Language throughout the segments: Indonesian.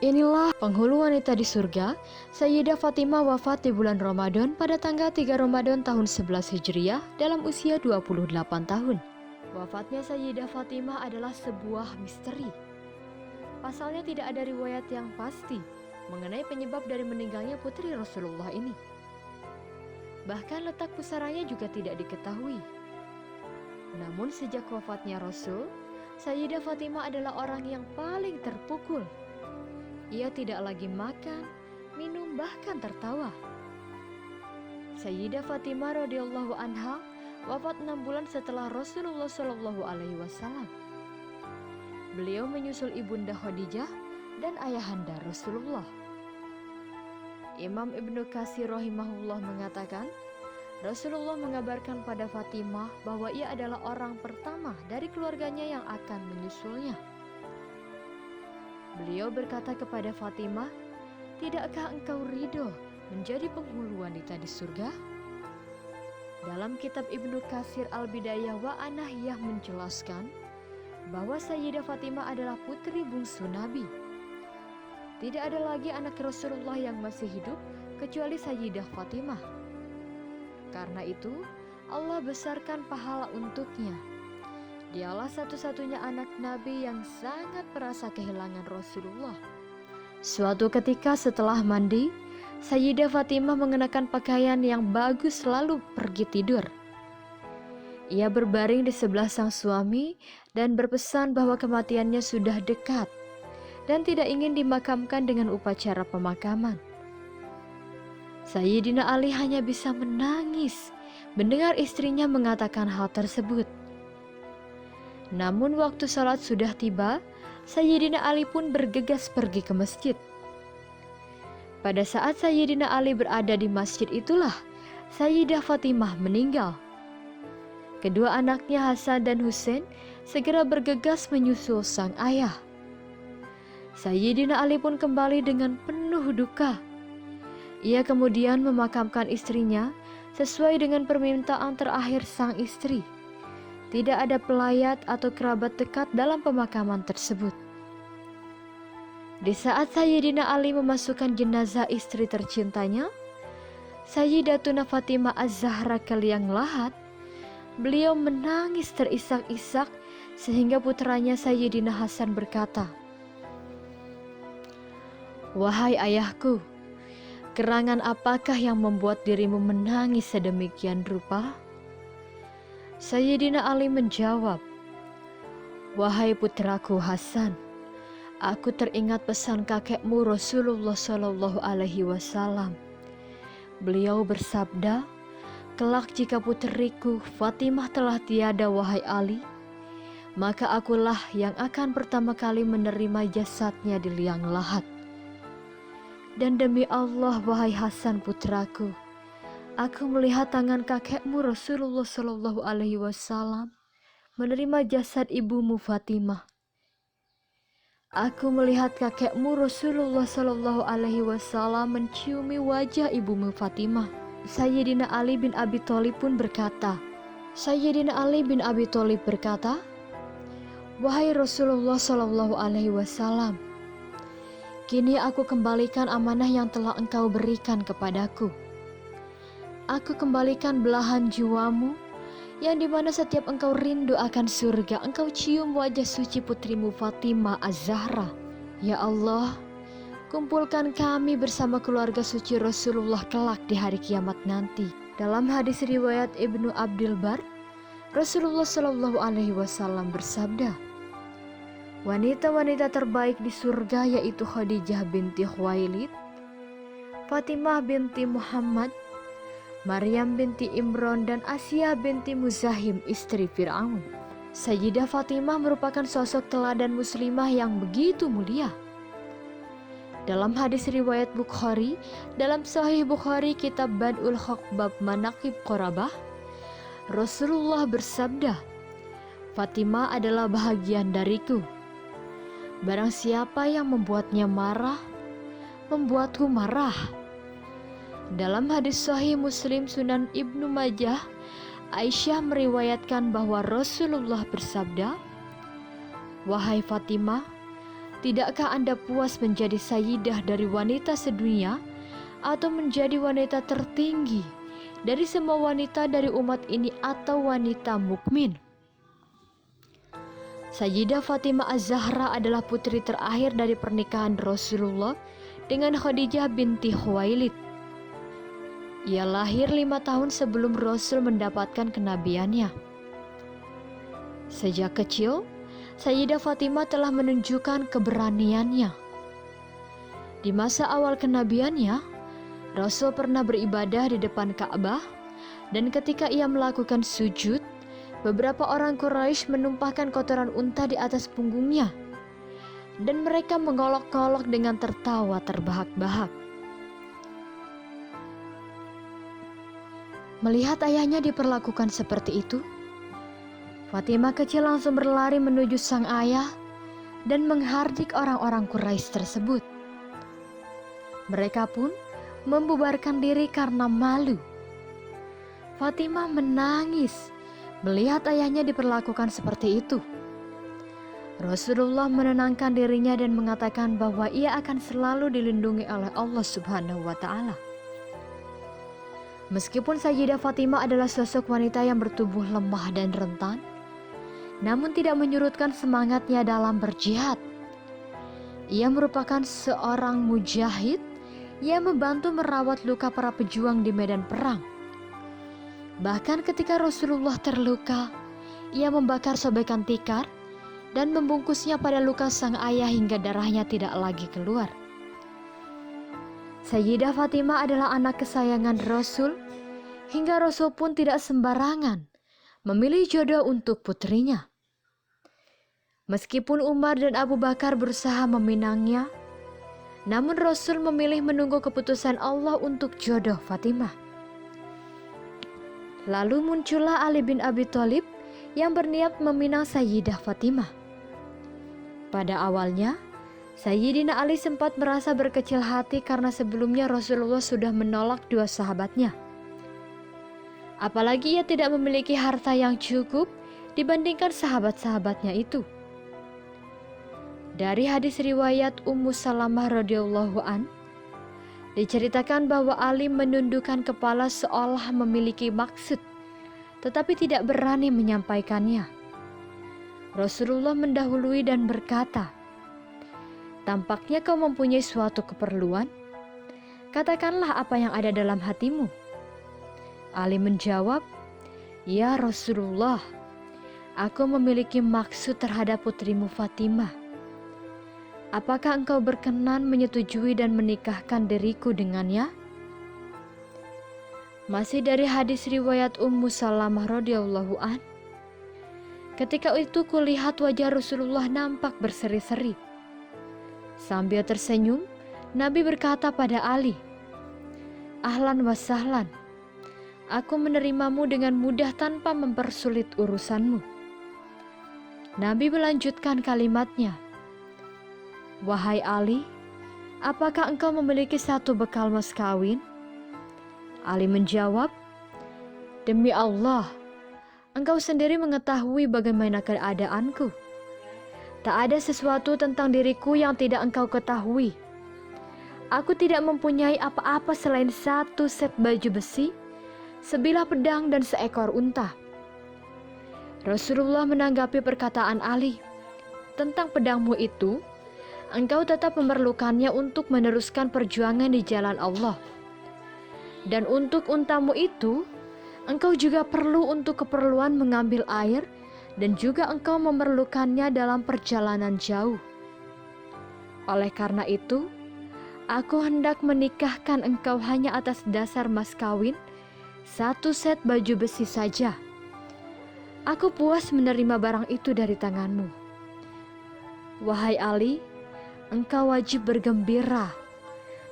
Inilah penghulu wanita di surga. Sayyidah Fatimah wafat di bulan Ramadan pada tanggal 3 Ramadan tahun 11 Hijriah dalam usia 28 tahun. Wafatnya Sayyidah Fatimah adalah sebuah misteri. Pasalnya tidak ada riwayat yang pasti mengenai penyebab dari meninggalnya putri Rasulullah ini. Bahkan letak pusaranya juga tidak diketahui. Namun sejak wafatnya Rasul, Sayyidah Fatimah adalah orang yang paling terpukul. Ia tidak lagi makan, minum, bahkan tertawa. Sayyidah Fatimah radhiyallahu anha wafat 6 bulan setelah Rasulullah Shallallahu Alaihi Wasallam. Beliau menyusul ibunda Khadijah dan ayahanda Rasulullah. Imam Ibnu Katsir rahimahullah mengatakan, Rasulullah mengabarkan pada Fatimah bahwa ia adalah orang pertama dari keluarganya yang akan menyusulnya. Beliau berkata kepada Fatimah, "Tidakkah engkau ridho menjadi penghulu wanita di surga?" Dalam kitab Ibnu Katsir Al-Bidayah wa An-Nihayah menjelaskan bahwa Sayyidah Fatimah adalah putri bungsu Nabi. Tidak ada lagi anak Rasulullah yang masih hidup kecuali Sayyidah Fatimah. Karena itu, Allah besarkan pahala untuknya. Dialah satu-satunya anak Nabi yang sangat merasa kehilangan Rasulullah. Suatu ketika setelah mandi, Sayyidah Fatimah mengenakan pakaian yang bagus lalu pergi tidur. Ia berbaring di sebelah sang suami dan berpesan bahwa kematiannya sudah dekat dan tidak ingin dimakamkan dengan upacara pemakaman. Sayyidina Ali hanya bisa menangis mendengar istrinya mengatakan hal tersebut. Namun waktu salat sudah tiba, Sayyidina Ali pun bergegas pergi ke masjid. Pada saat Sayyidina Ali berada di masjid itulah Sayyidah Fatimah meninggal. Kedua anaknya Hasan dan Husain segera bergegas menyusul sang ayah. Sayyidina Ali pun kembali dengan penuh duka. Ia kemudian memakamkan istrinya sesuai dengan permintaan terakhir sang istri. Tidak ada pelayat atau kerabat dekat dalam pemakaman tersebut. Di saat Sayyidina Ali memasukkan jenazah istri tercintanya, Sayyidatuna Fatimah Az-Zahra ke liang lahat, beliau menangis terisak-isak sehingga putranya Sayyidina Hasan berkata, "Wahai ayahku, gerangan apakah yang membuat dirimu menangis sedemikian rupa?" Sayyidina Ali menjawab, "Wahai putraku Hasan, aku teringat pesan kakekmu Rasulullah Shallallahu Alaihi Wasallam. Beliau bersabda, kelak jika puteriku Fatimah telah tiada wahai Ali, maka akulah yang akan pertama kali menerima jasadnya di liang lahat. Dan demi Allah wahai Hasan putraku, aku melihat tangan kakekmu Rasulullah Shallallahu Alaihi Wasallam menerima jasad ibumu Fatimah. Aku melihat kakekmu Rasulullah Shallallahu Alaihi Wasallam menciumi wajah ibumu Fatimah." Sayyidina Ali bin Abi Thalib pun berkata, "Wahai Rasulullah Shallallahu Alaihi Wasallam, kini aku kembalikan amanah yang telah engkau berikan kepadaku. Aku kembalikan belahan jiwamu, yang dimana setiap engkau rindu akan surga, engkau cium wajah suci putrimu Fatimah Az-Zahra. Ya Allah, kumpulkan kami bersama keluarga suci Rasulullah kelak di hari kiamat nanti." Dalam hadis riwayat Ibnu Abdul Bar, Rasulullah Shallallahu Alaihi Wasallam bersabda, "Wanita-wanita terbaik di surga yaitu Khadijah binti Khuwailid, Fatimah binti Muhammad, Maryam binti Imran, dan Asia binti Muzahim istri Fir'aun." Sayyidah Fatimah merupakan sosok teladan muslimah yang begitu mulia. Dalam hadis riwayat Bukhari, dalam Sahih Bukhari kitab Bad'ul Haq bab Manaqib Qorabah, Rasulullah bersabda, "Fatimah adalah bahagian dariku. Barang siapa yang membuatnya marah, membuatku marah." Dalam hadis Sahih Muslim Sunan Ibnu Majah, Aisyah meriwayatkan bahwa Rasulullah bersabda, "Wahai Fatimah, tidakkah Anda puas menjadi sayyidah dari wanita sedunia atau menjadi wanita tertinggi dari semua wanita dari umat ini atau wanita mukmin? Sayyidah Fatimah Az-Zahra adalah putri terakhir dari pernikahan Rasulullah dengan Khadijah binti Khuwailid. Ia lahir 5 tahun sebelum Rasul mendapatkan kenabiannya. Sejak kecil, Sayyidah Fatimah telah menunjukkan keberaniannya. Di masa awal kenabiannya, Rasul pernah beribadah di depan Ka'bah, dan ketika ia melakukan sujud, beberapa orang Quraisy menumpahkan kotoran unta di atas punggungnya, dan mereka mengolok-olok dengan tertawa terbahak-bahak. Melihat ayahnya diperlakukan seperti itu, Fatimah kecil langsung berlari menuju sang ayah dan menghardik orang-orang Quraisy tersebut. Mereka pun membubarkan diri karena malu. Fatimah menangis melihat ayahnya diperlakukan seperti itu. Rasulullah menenangkan dirinya dan mengatakan bahwa ia akan selalu dilindungi oleh Allah Subhanahu wa Ta'ala. Meskipun Sayyidah Fatimah adalah sosok wanita yang bertubuh lemah dan rentan, namun tidak menyurutkan semangatnya dalam berjihad. Ia merupakan seorang mujahid yang membantu merawat luka para pejuang di medan perang. Bahkan ketika Rasulullah terluka, ia membakar sobekan tikar dan membungkusnya pada luka sang ayah hingga darahnya tidak lagi keluar. Sayyidah Fatimah adalah anak kesayangan Rasul, hingga Rasul pun tidak sembarangan memilih jodoh untuk putrinya. Meskipun Umar dan Abu Bakar berusaha meminangnya, namun Rasul memilih menunggu keputusan Allah untuk jodoh Fatimah. Lalu muncullah Ali bin Abi Thalib yang berniat meminang Sayyidah Fatimah. Pada awalnya, Sayyidina Ali sempat merasa berkecil hati karena sebelumnya Rasulullah sudah menolak 2 sahabatnya. Apalagi ia tidak memiliki harta yang cukup dibandingkan sahabat-sahabatnya itu. Dari hadis riwayat Ummu Salamah radhiyallahu an, diceritakan bahwa Ali menundukkan kepala seolah memiliki maksud, tetapi tidak berani menyampaikannya. Rasulullah mendahului dan berkata, "Tampaknya kau mempunyai suatu keperluan. Katakanlah apa yang ada dalam hatimu." Ali menjawab, "Ya Rasulullah, aku memiliki maksud terhadap putrimu Fatimah. Apakah engkau berkenan menyetujui dan menikahkan diriku dengannya?" Masih dari hadis riwayat Ummu Salamah radhiyallahu an, ketika itu kulihat wajah Rasulullah nampak berseri-seri. Sambil tersenyum, Nabi berkata pada Ali, "Ahlan wa sahlan, aku menerimamu dengan mudah tanpa mempersulit urusanmu." Nabi melanjutkan kalimatnya, "Wahai Ali, apakah engkau memiliki satu bekal mas kawin?" Ali menjawab, "Demi Allah, engkau sendiri mengetahui bagaimana keadaanku. Tak ada sesuatu tentang diriku yang tidak engkau ketahui. Aku tidak mempunyai apa-apa selain 1 set baju besi, sebilah pedang dan seekor unta." Rasulullah menanggapi perkataan Ali, "Tentang pedangmu itu, engkau tetap memerlukannya untuk meneruskan perjuangan di jalan Allah. Dan untuk untamu itu, engkau juga perlu untuk keperluan mengambil air, dan juga engkau memerlukannya dalam perjalanan jauh. Oleh karena itu, aku hendak menikahkan engkau hanya atas dasar mas kawin 1 set baju besi saja. Aku puas menerima barang itu dari tanganmu. Wahai Ali, engkau wajib bergembira,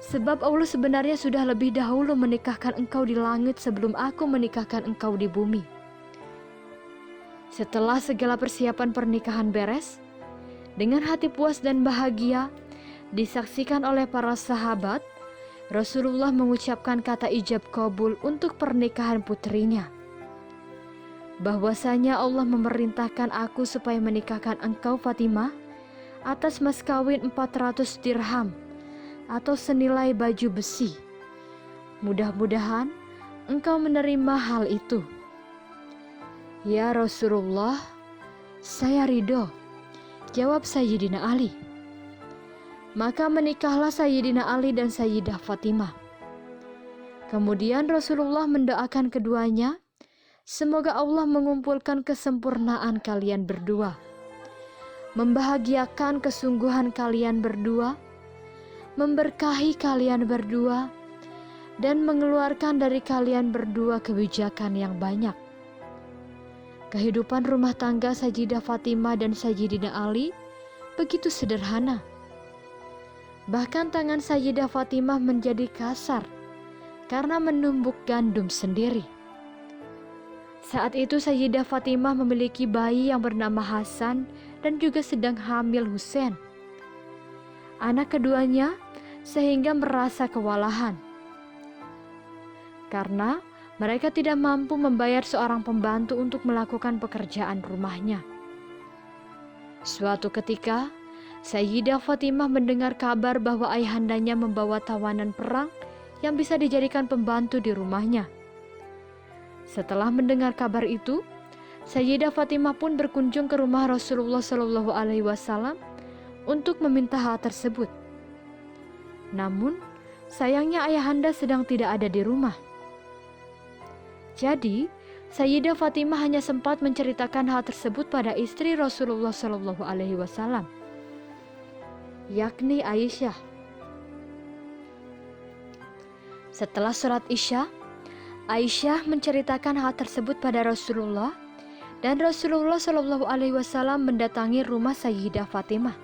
sebab Allah sebenarnya sudah lebih dahulu menikahkan engkau di langit sebelum aku menikahkan engkau di bumi." Setelah segala persiapan pernikahan beres, dengan hati puas dan bahagia, disaksikan oleh para sahabat, Rasulullah mengucapkan kata ijab qabul untuk pernikahan putrinya. Bahwasanya Allah memerintahkan aku supaya menikahkan engkau Fatimah atas mas kawin 400 dirham atau senilai baju besi. Mudah-mudahan engkau menerima hal itu." "Ya Rasulullah, saya ridho," jawab Sayyidina Ali. Maka menikahlah Sayyidina Ali dan Sayyidah Fatimah. Kemudian Rasulullah mendoakan keduanya, semoga Allah mengumpulkan kesempurnaan kalian berdua, membahagiakan kesungguhan kalian berdua, memberkahi kalian berdua, dan mengeluarkan dari kalian berdua kebijakan yang banyak. Kehidupan rumah tangga Sayyidah Fatimah dan Sayyidina Ali begitu sederhana. Bahkan tangan Sayyidah Fatimah menjadi kasar karena menumbuk gandum sendiri. Saat itu Sayyidah Fatimah memiliki bayi yang bernama Hasan dan juga sedang hamil Husain, anak keduanya, sehingga merasa kewalahan karena mereka tidak mampu membayar seorang pembantu untuk melakukan pekerjaan rumahnya. Suatu ketika, Sayyidah Fatimah mendengar kabar bahwa ayahandanya membawa tawanan perang yang bisa dijadikan pembantu di rumahnya. Setelah mendengar kabar itu, Sayyidah Fatimah pun berkunjung ke rumah Rasulullah SAW untuk meminta hal tersebut. Namun, sayangnya ayahanda sedang tidak ada di rumah. Jadi, Sayyidah Fatimah hanya sempat menceritakan hal tersebut pada istri Rasulullah SAW, yakni Aisyah. Setelah sholat Isya, Aisyah menceritakan hal tersebut pada Rasulullah, dan Rasulullah SAW mendatangi rumah Sayyidah Fatimah.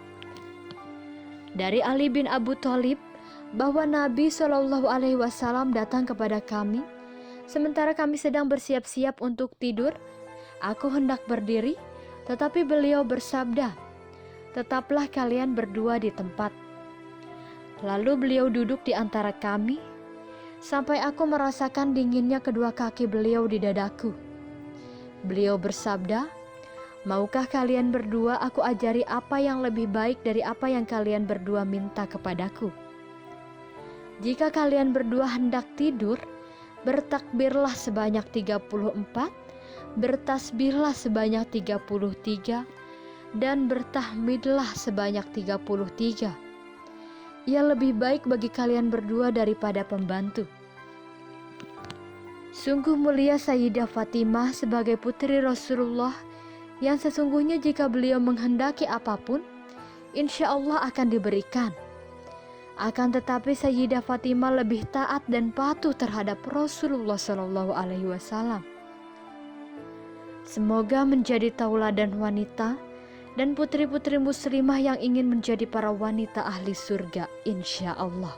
Dari Ali bin Abu Thalib bahwa Nabi SAW datang kepada kami sementara kami sedang bersiap-siap untuk tidur. Aku hendak berdiri, tetapi beliau bersabda, "Tetaplah kalian berdua di tempat." Lalu beliau duduk di antara kami, sampai aku merasakan dinginnya kedua kaki beliau di dadaku. Beliau bersabda, "Maukah kalian berdua aku ajari apa yang lebih baik dari apa yang kalian berdua minta kepadaku? Jika kalian berdua hendak tidur, bertakbirlah sebanyak 34, bertasbihlah sebanyak 33, dan bertahmidlah sebanyak 33. Ia lebih baik bagi kalian berdua daripada pembantu." Sungguh mulia Sayyidah Fatimah sebagai putri Rasulullah, yang sesungguhnya jika beliau menghendaki apapun, insya Allah akan diberikan. Akan tetapi Sayyidah Fatimah lebih taat dan patuh terhadap Rasulullah SAW. Semoga menjadi tauladan wanita dan putri-putri muslimah yang ingin menjadi para wanita ahli surga, insya Allah.